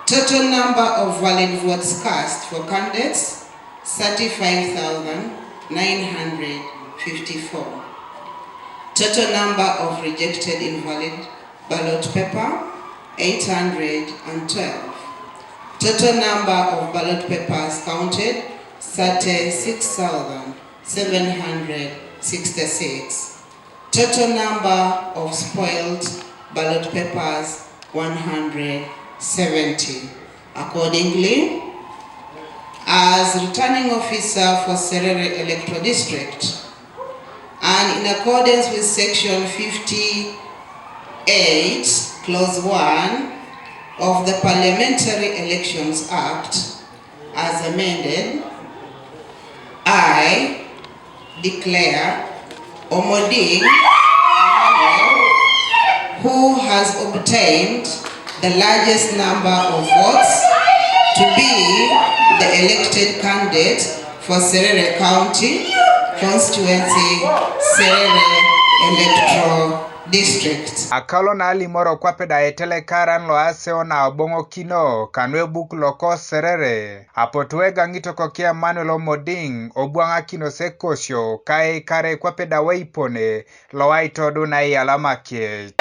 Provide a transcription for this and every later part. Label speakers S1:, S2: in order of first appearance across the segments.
S1: Total number of valid votes cast for candidates 35,954. Total number of rejected invalid ballot paper 812. Total number of ballot papers counted 36,766. Total number of spoiled ballot papers 170. Accordingly, as returning officer for Serere Electoral District, and in accordance with section 58 clause 1 of the Parliamentary Elections Act as amended, I declare Odoi, who has obtained the largest number of votes, to be the elected candidate for Serere County Constituency, Serere Electoral District.
S2: Akalo na alimoro kwa peda etele karan lo aseo na obongo kino kanwe buk loko Serere. Apotuega ngito kokia Manuel Omoding obuanga kino sekosyo kae kare kwa peda weipone lo aitodu na Emaraki.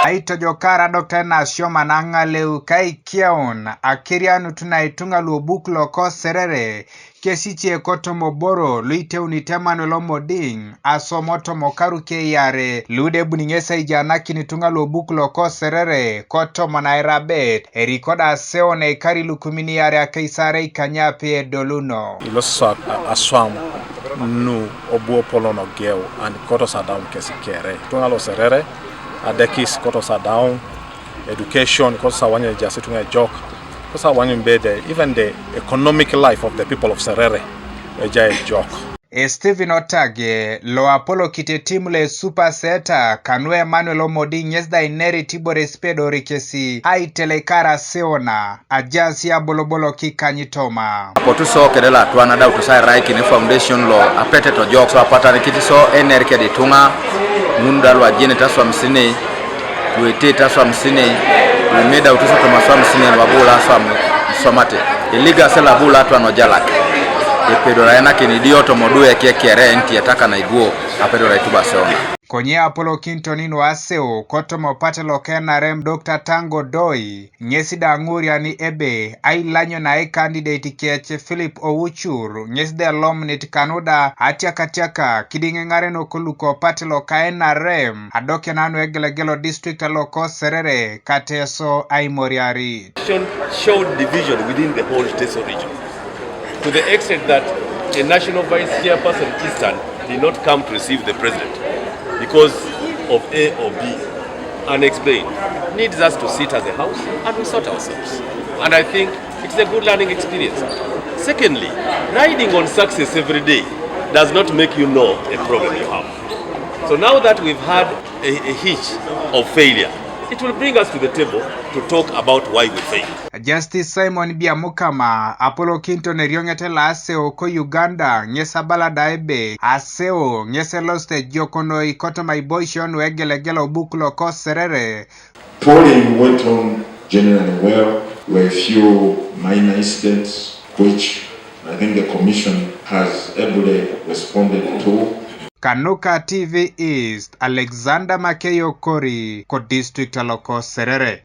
S2: Aito jokara Dr. Nasio mananga leu kai kiaon akirianu tunaitunga lubuk loko Serere kesiche koto moboro luite unitema Omoding asomoto mokaru ke yare lude buningesa ijanaki nitunga lubuk loko Serere koto manairabet erikoda seo na ikari lukumini yare akaisare ikanyape doluno
S3: ilosa aswam nu obuo polono geo and koto sadam kesikere tunga lo Serere adekis koto sadam education koto sawanya jasi tunga joke koto sawanya mbede even the economic life of the people of Serere ejai joke.
S2: Stephen Otage lo Apollo kite timu le super seta kanwe Manuel Omoding yesda ineri tibo respedo rikesi hai telekara seona ajansi ya bolobolo kikanyitoma
S4: potuso kedela tuana da utusai raiki ni foundation lo apete to jokes apata nikiti so eneri kedi tunga munda lo ajene taswa msine tuete taswa msine umeda utuso tomaswa msine wabula somate iliga sela bula tuano jalake epedora yana kinidio tomodu ya kiekere enti yataka na iguo apedora ituba seona
S2: konye Apollo Kintonino aseo koto mopate lokena rem Dr. Tango Odoi nyesida nguria ni ebe ailanyo na candidate keche Philip Owuchur nyesida lomnit kanuda atiaka kidinge Engarenok koluko pate lokaena rem adoke nanu egelegelo district loko Serere kateso aimoriari
S5: showed division within the whole Teso region to the extent that a national vice chairperson Eastern did not come to receive the president because of A or B, unexplained, needs us to sit as a house and we sort ourselves. And I think it's a good learning experience. Secondly, riding on success every day does not make you know a problem you have. So now that we've had a hitch of failure, it will bring us to the table to talk about why we failed.
S2: Justice Simon Biamukama Apollo Kinton eriong'etela aseo ko Uganda nyesa bala daebe aseo nyese loste jokono ikoto maiboishon wegelegelo buklo ko Serere.
S6: Polling went on generally well. Were a few minor incidents which I think the commission has ably responded to.
S2: Kanuka TV East Alexander Makeyo Kori ko district loko Serere.